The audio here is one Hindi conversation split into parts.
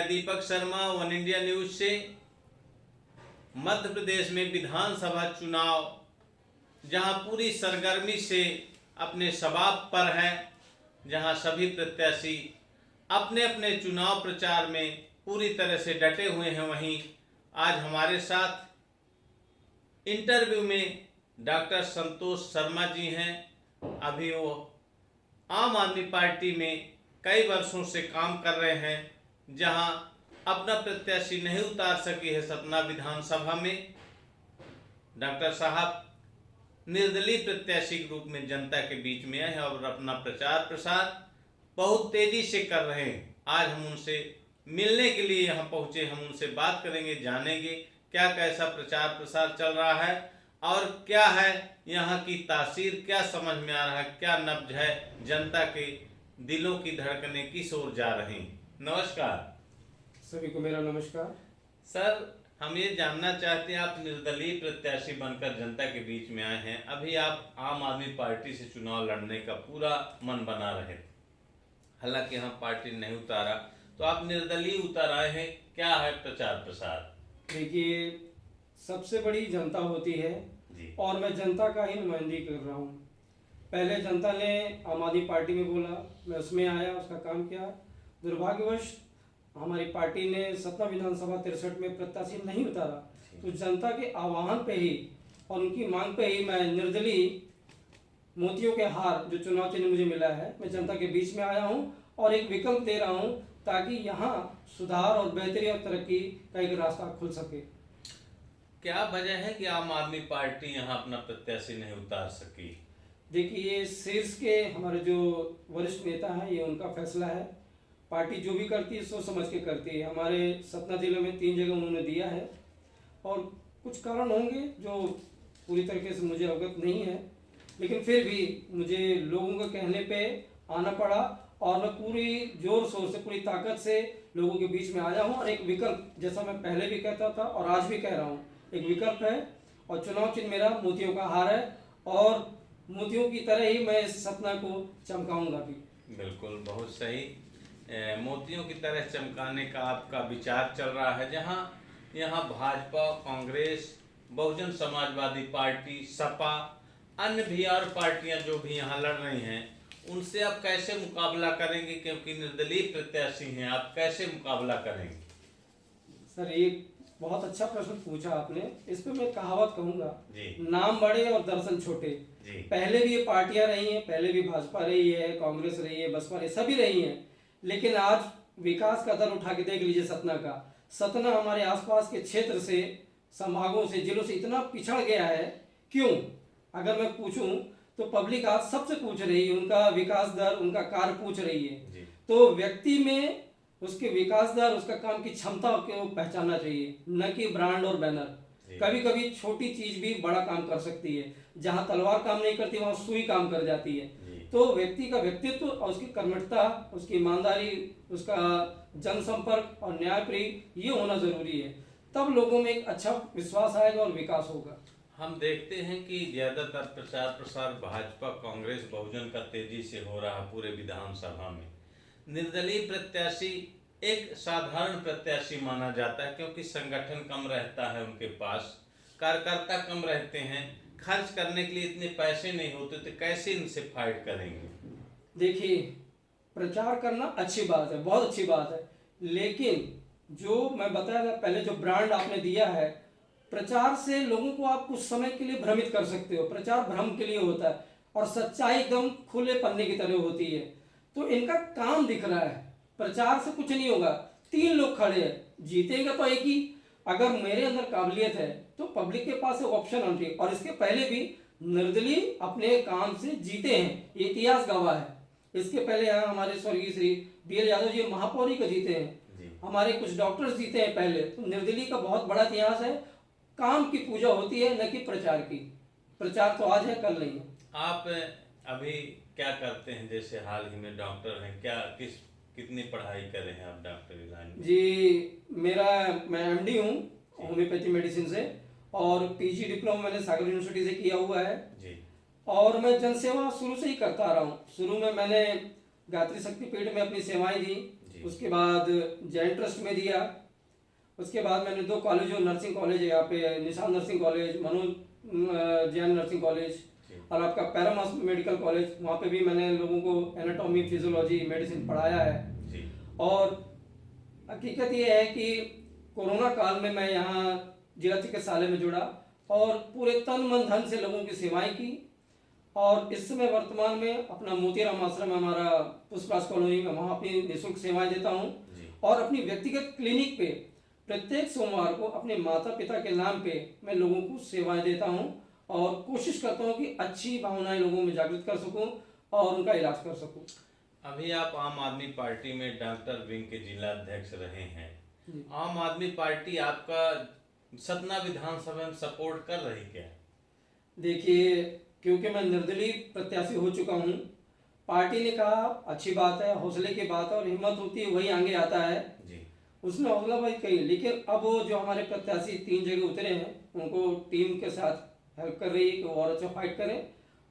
मैं Deepak Sharma one India news से। मध्य प्रदेश में विधानसभा चुनाव जहां पूरी सरगर्मी से अपने शबाब पर है, जहां सभी प्रत्याशी अपने अपने चुनाव प्रचार में पूरी तरह से डटे हुए हैं, वहीं आज हमारे साथ इंटरव्यू में डॉक्टर संतोष शर्मा जी हैं। अभी वो आम आदमी पार्टी में कई वर्षों से काम कर रहे हैं, जहां अपना प्रत्याशी नहीं उतार सकी है सतना विधानसभा में। डॉक्टर साहब निर्दलीय प्रत्याशी के रूप में जनता के बीच में आए हैं और अपना प्रचार प्रसार बहुत तेजी से कर रहे हैं। आज हम उनसे मिलने के लिए यहाँ पहुँचे, हम उनसे बात करेंगे, जानेंगे क्या कैसा प्रचार प्रसार चल रहा है और क्या है यहाँ की तासीर, क्या समझ में आ रहा है, क्या नब्ज है, जनता के दिलों की धड़कनें किस ओर जा रही। नमस्कार सभी को मेरा नमस्कार। सर, हम ये जानना चाहते हैं, आप निर्दलीय प्रत्याशी बनकर जनता के बीच में आए हैं। अभी आप आम आदमी पार्टी से चुनाव लड़ने का पूरा मन बना रहे थे, हालांकि यहाँ पार्टी नहीं उतारा, तो आप निर्दलीय उतर आए हैं। क्या है प्रचार प्रसार? देखिए, सबसे बड़ी जनता होती है जी। और मैं जनता का ही नुमाइंदगी कर रहा हूँ। पहले जनता ने आम आदमी पार्टी में बोला, मैं उसमें आया, उसका काम किया। दुर्भाग्यवश हमारी पार्टी ने सतना विधानसभा 63 में प्रत्याशी नहीं उतारा, तो जनता के आह्वान पे ही और उनकी मांग पे ही मैं निर्दलीय मोतियों के हार जो चुनाव चिन्ह मुझे मिला है, मैं जनता के बीच में आया हूँ और एक विकल्प दे रहा हूँ ताकि यहाँ सुधार और बेहतरी और तरक्की का एक रास्ता खुल सके। क्या वजह है कि आम आदमी पार्टी यहाँ अपना प्रत्याशी नहीं उतार सकी? देखिए, शीर्ष के हमारे जो वरिष्ठ नेता हैं, ये उनका फैसला है। पार्टी जो भी करती है सोच समझ के करती है। हमारे सतना जिले में 3 जगह उन्होंने दिया है और कुछ कारण होंगे जो पूरी तरीके से मुझे अवगत नहीं है, लेकिन फिर भी मुझे लोगों के कहने पे आना पड़ा और मैं पूरी जोर शोर से, पूरी ताकत से लोगों के बीच में आया हूँ। और एक विकल्प, जैसा मैं पहले भी कहता था और आज भी कह रहा हूँ, एक विकल्प है और चुनाव चिन्ह मेरा मोतियों का हार है और मोतियों की तरह ही मैं इस सपना को चमकाऊंगा भी। बिल्कुल, बहुत सही। मोतियों की तरह चमकाने का आपका विचार चल रहा है। जहां यहाँ भाजपा, कांग्रेस, बहुजन समाजवादी पार्टी, सपा, अन्य भी और पार्टियां जो भी यहाँ लड़ रही हैं, उनसे आप कैसे मुकाबला करेंगे? क्योंकि निर्दलीय प्रत्याशी हैं, आप कैसे मुकाबला करेंगे? सर, एक बहुत अच्छा प्रश्न पूछा आपने। इस पे मैं कहावत कहूंगा, जी। नाम बड़े और दर्शन छोटे। जी। पहले भी ये पार्टियां रही हैं, पहले भी भाजपा रही है, कांग्रेस रही है, बसपा रही, सभी रही हैं, लेकिन आज विकास का दर उठा के देख लीजिए सतना का। सतना हमारे आसपास के क्षेत्र से, संभागों से, जिलों से इतना पिछड़ गया है। क्यों? अगर मैं पूछूं तो पब्लिक आज सबसे पूछ रही है, उनका विकास दर, उनका कार्य पूछ रही है। तो व्यक्ति में उसके विकास दर, उसका काम की क्षमता को पहचानना चाहिए, न कि ब्रांड और बैनर। कभी कभी छोटी चीज भी बड़ा काम कर सकती है। जहां तलवार काम नहीं करती वहां सुई काम कर जाती है। तो व्यक्ति का व्यक्तित्व और उसकी कर्मठता, उसकी ईमानदारी, उसका जनसंपर्क और न्यायप्रिय, ये होना जरूरी है। तब लोगों में एक अच्छा विश्वास आएगा और विकास होगा। हम देखते हैं कि ज्यादातर प्रचार प्रसार भाजपा, कांग्रेस, बहुजन का तेजी से हो रहा है पूरे विधानसभा में। निर्दलीय प्रत्याशी एक साधारण प्रत्याशी माना जाता है, क्योंकि संगठन कम रहता है उनके पास, कार्यकर्ता कम रहते हैं, खर्च करने के लिए इतने पैसे नहीं होते, तो कैसे इनसे फाइट करेंगे? देखिए, प्रचार करना अच्छी बात है, बहुत अच्छी बात है, लेकिन जो मैं बताया था पहले, जो ब्रांड आपने दिया है, प्रचार से लोगों को आप कुछ समय के लिए भ्रमित कर सकते हो। प्रचार भ्रम के लिए होता है और सच्चाई एकदम खुले पन्ने की तरह होती है। तो इनका काम दिख रहा है, प्रचार से कुछ नहीं होगा। 3 लोग खड़े हैं, जीतेगा तो एक ही। अगर मेरे अंदर काबिलियत है तो पब्लिक के पास ऑप्शन होनी चाहिए। और इसके पहले भी निर्दलीय अपने काम से जीते हैं, ये इतिहास गवाह है। इसके पहले यहाँ हमारे स्वर्गीय श्री BL यादव जी महापौरी को जीते हैं, हमारे कुछ डॉक्टर्स जीते हैं पहले। तो निर्दलीय का बहुत बड़ा इतिहास है। काम की पूजा होती है, न कि प्रचार की। प्रचार तो आज है, कल नहीं है। आप अभी क्या करते हैं? जैसे हाल ही में डॉक्टर हैं, क्या कितनी पढ़ाई कर रहे हैं आप डॉक्टरी लाइन में? जी, मैं MD हूँ होम्योपैथी मेडिसिन से और PG डिप्लोमा मैंने सागर यूनिवर्सिटी से किया हुआ है जी। और मैं जनसेवा शुरू से ही करता आ रहा हूँ। शुरू में मैंने गायत्री शक्तिपीठ में अपनी सेवाएं दी उसके बाद जैन ट्रस्ट में दिया। उसके बाद मैंने 2 कॉलेज, नर्सिंग कॉलेज है यहाँ पे, निशान nursing college, Manoj Jain nursing college, और आपका पैरामास मेडिकल कॉलेज, वहाँ पे भी मैंने लोगों को एनाटॉमी, फिजियोलॉजी, मेडिसिन पढ़ाया है। और हकीकत ये है कि कोरोना काल में मैं यहाँ जिला चिकित्सालय में जुड़ा और पूरे तन मन धन से लोगों की सेवाएं की। और इस समय वर्तमान में अपना मोतीराम आश्रम हमारा पुष्पराज कॉलोनी में, वहाँ अपनी निःशुल्क सेवाएं देता हूँ। और अपनी व्यक्तिगत क्लिनिक पे प्रत्येक सोमवार को अपने माता पिता के नाम पे मैं लोगों को सेवाएं देता हूँ और कोशिश करता हूँ कि अच्छी भावनाएं लोगों में जागृत कर सकूँ और उनका इलाज कर सकूँ। अभी आप आम आदमी पार्टी में डॉक्टर विंग के जिला अध्यक्ष रहे हैं। आम आदमी पार्टी आपका सतना विधानसभा में सपोर्ट कर रही क्या? देखिए, क्योंकि मैं निर्दलीय प्रत्याशी हो चुका हूँ, पार्टी ने कहा अच्छी बात है, हौसले की बात है, और हिम्मत होती है वही आगे आता है जी। उसने हौसलाबाजी कही, लेकिन अब वो जो हमारे प्रत्याशी 3 जगह उतरे हैं, उनको टीम के साथ हेल्प कर रही है कि वो और अच्छा फाइट करें,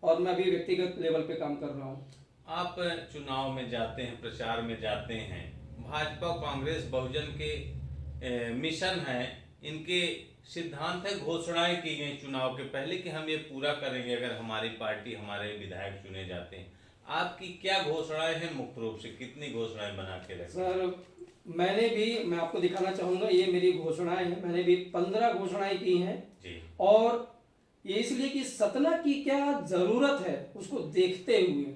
और मैं भी व्यक्तिगत लेवल पे काम कर रहा हूँ। आप चुनाव में जाते हैं, प्रचार में जाते हैं, भाजपा कांग्रेस बहुजन के मिशन है, इनके सिद्धांत है, घोषणाएं की गई चुनाव के पहले कि हम ये पूरा करेंगे अगर हमारी पार्टी, हमारे विधायक चुने जाते हैं। आपकी क्या घोषणाएं हैं? मुख्य रूप से कितनी घोषणाएं बना के रखी? सर, मैं आपको दिखाना चाहूँगा, ये मेरी घोषणाएं हैं। मैंने भी 15 घोषणाएं की हैं जी। और ये इसलिए कि सतना की क्या ज़रूरत है उसको देखते हुए,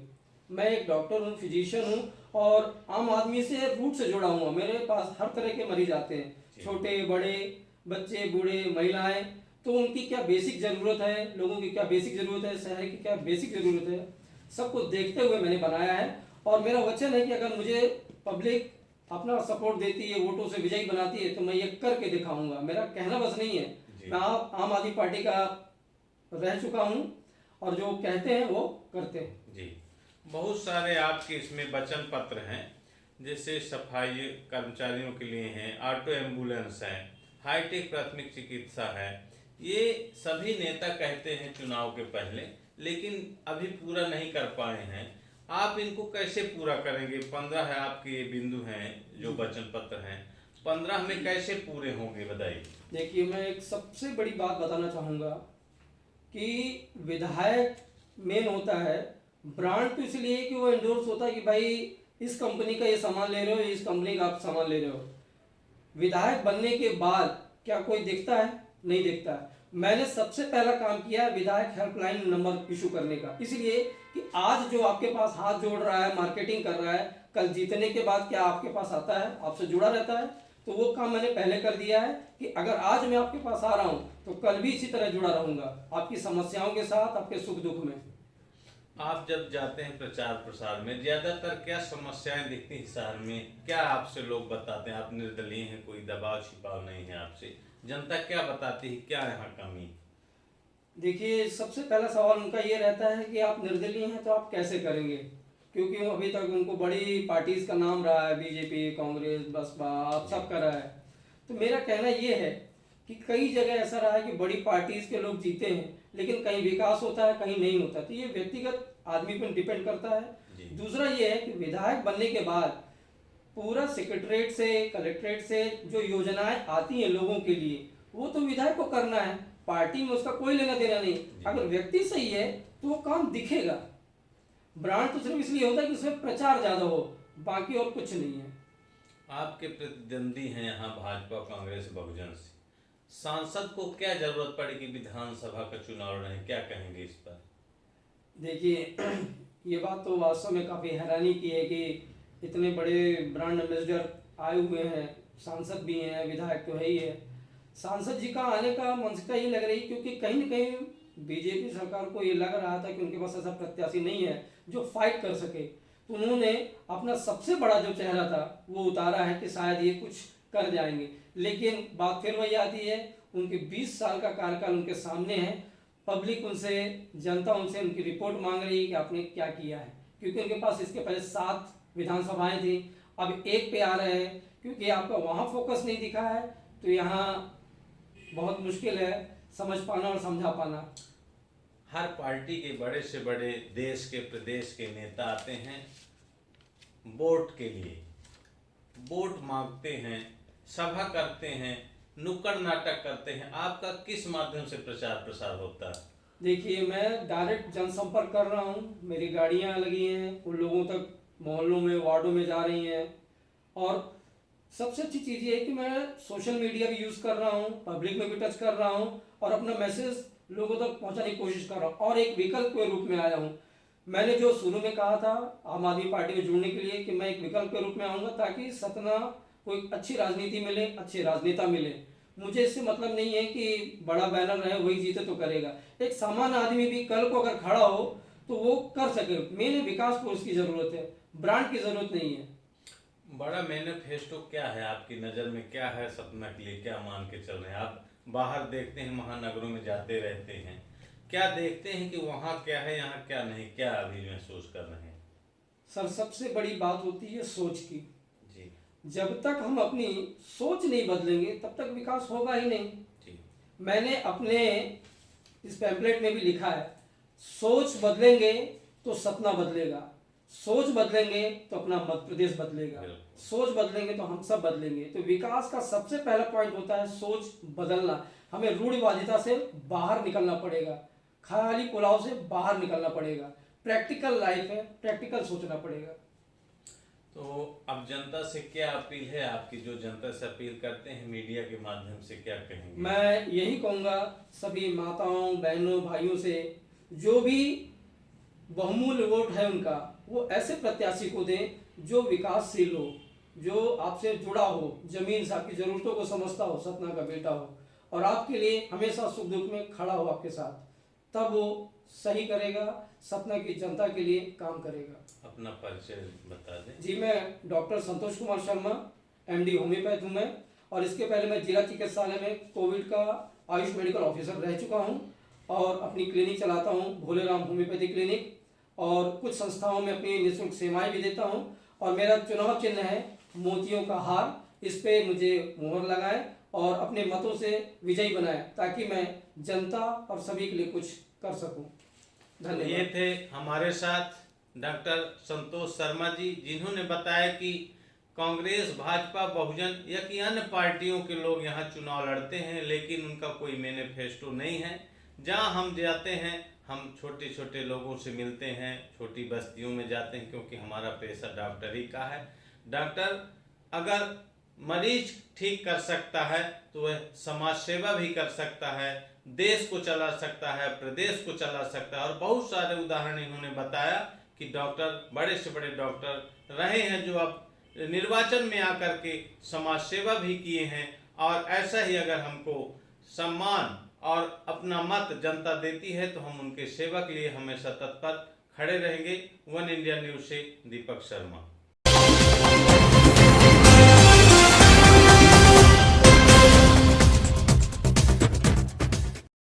मैं एक डॉक्टर हूँ, फिजिशियन हूँ, और आम आदमी से रूट से जुड़ा हुआ। मेरे पास हर तरह के मरीज आते हैं, छोटे बड़े, बच्चे, बूढ़े, महिलाएं। तो उनकी क्या बेसिक ज़रूरत है, लोगों की क्या बेसिक ज़रूरत है, शहर की क्या बेसिक ज़रूरत है, सबको देखते हुए मैंने बनाया है। और मेरा वचन है कि अगर मुझे पब्लिक अपना सपोर्ट देती है, वोटों से विजयी बनाती है, तो मैं ये करके दिखाऊंगा। मेरा कहना बस नहीं है, मैं आम आदमी पार्टी का रह चुका हूँ, और जो कहते हैं वो करते हैं जी। बहुत सारे आपके इसमें वचन पत्र हैं, जैसे सफाई कर्मचारियों के लिए हैं, ऑटो एम्बुलेंस है, हाईटेक प्राथमिक चिकित्सा है। ये सभी नेता कहते हैं चुनाव के पहले, लेकिन अभी पूरा नहीं कर पाए हैं। आप इनको कैसे पूरा करेंगे? 15 है आपके ये बिंदु हैं जो वचन पत्र हैं, 15 में कैसे पूरे होंगे, बताइए। देखिए, मैं एक सबसे बड़ी बात बताना चाहूँगा कि विधायक मेन होता है, ब्रांड तो इसलिए कि वो एंडोर्स होता है कि भाई इस कंपनी का ये सामान ले रहे हो, इस कंपनी का आप सामान ले रहे हो। विधायक बनने के बाद क्या कोई देखता है? नहीं देखता है। मैंने सबसे पहला काम किया विधायक हेल्पलाइन नंबर इशू करने का, इसलिए कि आज जो आपके पास हाथ जोड़ रहा है, मार्केटिंग कर रहा है, कल जीतने के बाद क्या आपके पास आता है, आपसे जुड़ा रहता है? तो वो काम मैंने पहले कर दिया है कि अगर आज मैं आपके पास आ रहा हूँ तो कल भी इसी तरह जुड़ा रहूंगा, आपकी समस्याओं के साथ, आपके सुख दुख में। आप जब जाते हैं प्रचार प्रसार में, ज्यादातर क्या समस्याएं दिखती हैं शहर में? क्या आपसे लोग बताते हैं? आप निर्दलीय हैं, कोई दबाव छिपाव नहीं है आपसे, जनता क्या बताती है, क्या यहाँ कमी? देखिए, सबसे पहला सवाल उनका ये रहता है कि आप निर्दलीय हैं तो आप कैसे करेंगे, क्योंकि अभी तक उनको बड़ी पार्टीज का नाम रहा है, बीजेपी, कांग्रेस, बसपा, आप सब का रहा है। तो मेरा कहना ये है कि कई जगह ऐसा रहा है कि बड़ी पार्टीज के लोग जीते हैं, लेकिन कहीं विकास होता है, कहीं नहीं होता। तो ये व्यक्तिगत आदमी पर डिपेंड करता है। दूसरा ये है कि विधायक बनने के बाद पूरा सेक्रेटरीट से, कलेक्ट्रेट से जो योजनाएं आती हैं लोगों के लिए, वो तो विधायक को करना है, पार्टी में उसका कोई लेना देना नहीं। अगर व्यक्ति सही है तो वो काम दिखेगा। ब्रांड तो सिर्फ इसलिए होता है कि उसमें प्रचार ज्यादा हो, बाकी और कुछ नहीं है। आपके प्रतिद्वंदी हैं यहाँ भाजपा कांग्रेस बहुजन से, सांसद को क्या जरूरत पड़ेगी विधानसभा का चुनाव रहे, क्या कहेंगे इस पर? देखिए, ये बात तो वास्तव में काफ़ी हैरानी की है कि इतने बड़े ब्रांड एम्बेसडर आए हुए हैं, सांसद भी हैं, विधायक तो है ही है। सांसद जी का आने का मानसिकता ये लग रही, क्योंकि कहीं न कहीं बीजेपी सरकार को ये लग रहा था कि उनके पास ऐसा प्रत्याशी नहीं है जो फाइट कर सके, तो उन्होंने अपना सबसे बड़ा जो चेहरा था वो उतारा है कि शायद ये कुछ कर जाएंगे। लेकिन बात फिर वही आती है, उनके 20 साल का कार्यकाल उनके सामने है, पब्लिक उनसे, जनता उनसे उनकी रिपोर्ट मांग रही है कि आपने क्या किया है, क्योंकि उनके पास इसके पहले 7 विधानसभाएं थी, अब 1 पे आ रहे हैं। क्योंकि आपका वहाँ फोकस नहीं दिखा है तो यहाँ बहुत मुश्किल है समझ पाना और समझा पाना। हर पार्टी के बड़े से बड़े देश के, प्रदेश के नेता आते हैं वोट के लिए, वोट मांगते हैं, सभा करते हैं, नुक्कड़ नाटक करते हैं, आपका किस माध्यम से प्रचार प्रसार होता है? देखिए, मैं डायरेक्ट जनसंपर्क कर रहा हूँ, मेरी गाड़ियाँ लगी हैं, उन लोगों तक मोहल्लों में वार्डों में जा रही हैं। और सबसे अच्छी चीज़ ये है कि मैं सोशल मीडिया भी यूज़ कर रहा हूँ, पब्लिक में भी टच कर रहा हूँ और अपना मैसेज लोगों तक पहुँचाने की कोशिश कर रहा हूँ और एक विकल्प के रूप में आया हूँ। मैंने जो शुरू में कहा था आम आदमी पार्टी में जुड़ने के लिए कि मैं एक विकल्प के रूप में आऊँगा ताकि सतना को एक अच्छी राजनीति मिले, अच्छे राजनेता मिले। मुझे इससे मतलब नहीं है कि बड़ा बैनर रहे वही जीते तो करेगा। एक सामान्य आदमी भी कल को अगर खड़ा हो तो वो कर सके। मेरे विकास को उसकी ज़रूरत है, ब्रांड की ज़रूरत नहीं है। बड़ा मैनिफेस्टो क्या है आपकी नज़र में, क्या है सपना के लिए, क्या मान के चल रहे हैं? आप बाहर देखते हैं, महानगरों में जाते रहते हैं, क्या देखते हैं कि वहाँ क्या है, यहाँ क्या नहीं, क्या अभी महसूस कर रहे हैं? सर, सबसे बड़ी बात होती है सोच की। जी जब तक हम अपनी सोच नहीं बदलेंगे तब तक विकास होगा ही नहीं। जी। मैंने अपने इस पैम्पलेट में भी लिखा है, सोच बदलेंगे तो सपना बदलेगा, सोच बदलेंगे तो अपना मध्य प्रदेश बदलेगा, सोच बदलेंगे तो हम सब बदलेंगे। तो विकास का सबसे पहला पॉइंट होता है सोच बदलना। हमें रूढ़िवादिता से बाहर निकलना पड़ेगा, खाली पुलाव से बाहर निकलना पड़ेगा। प्रैक्टिकल लाइफ है, प्रैक्टिकल सोचना पड़ेगा। तो अब जनता से क्या अपील है आपकी, जो जनता से अपील करते हैं मीडिया के माध्यम से, क्या कहेंगे? मैं यही कहूँगा सभी माताओं, बहनों, भाइयों से, जो भी बहुमूल्य वोट है उनका, वो ऐसे प्रत्याशी को दें जो विकासशील हो, जो आपसे जुड़ा हो, जमीन से आपकी ज़रूरतों को समझता हो, सतना का बेटा हो और आपके लिए हमेशा सुख दुख में खड़ा हो आपके साथ। तब वो सही करेगा, सतना की जनता के लिए काम करेगा। अपना परिचय बता दें। जी, मैं doctor Santosh Kumar Sharma, MD homeopath हूँ मैं, और इसके पहले मैं जिला चिकित्सालय में कोविड का आयुष मेडिकल ऑफिसर रह चुका हूँ और अपनी क्लिनिक चलाता हूँ, भोलेराम होम्योपैथी क्लिनिक, और कुछ संस्थाओं में अपनी निःशुल्क सेवाएं भी देता हूँ। और मेरा चुनाव चिन्ह है मोतियों का हार, इस पे मुझे मोहर लगाएं और अपने मतों से विजयी बनाएं ताकि मैं जनता और सभी के लिए कुछ कर सकूं। धन्यवाद। ये थे हमारे साथ डॉक्टर संतोष शर्मा जी, जिन्होंने बताया कि कांग्रेस, भाजपा, बहुजन या कि अन्य पार्टियों के लोग यहाँ चुनाव लड़ते हैं, लेकिन उनका कोई मैनिफेस्टो नहीं है। जहाँ हम जाते हैं, हम छोटे छोटे लोगों से मिलते हैं, छोटी बस्तियों में जाते हैं, क्योंकि हमारा पेशा डॉक्टरी का है। डॉक्टर अगर मरीज ठीक कर सकता है तो वह समाज सेवा भी कर सकता है, देश को चला सकता है, प्रदेश को चला सकता है। और बहुत सारे उदाहरण इन्होंने बताया कि डॉक्टर, बड़े से बड़े डॉक्टर रहे हैं जो अब निर्वाचन में आकर के समाज सेवा भी किए हैं। और ऐसा ही अगर हमको सम्मान और अपना मत जनता देती है तो हम उनके सेवा के लिए हमेशा तत्पर खड़े रहेंगे। वन इंडिया न्यूज़ से दीपक शर्मा।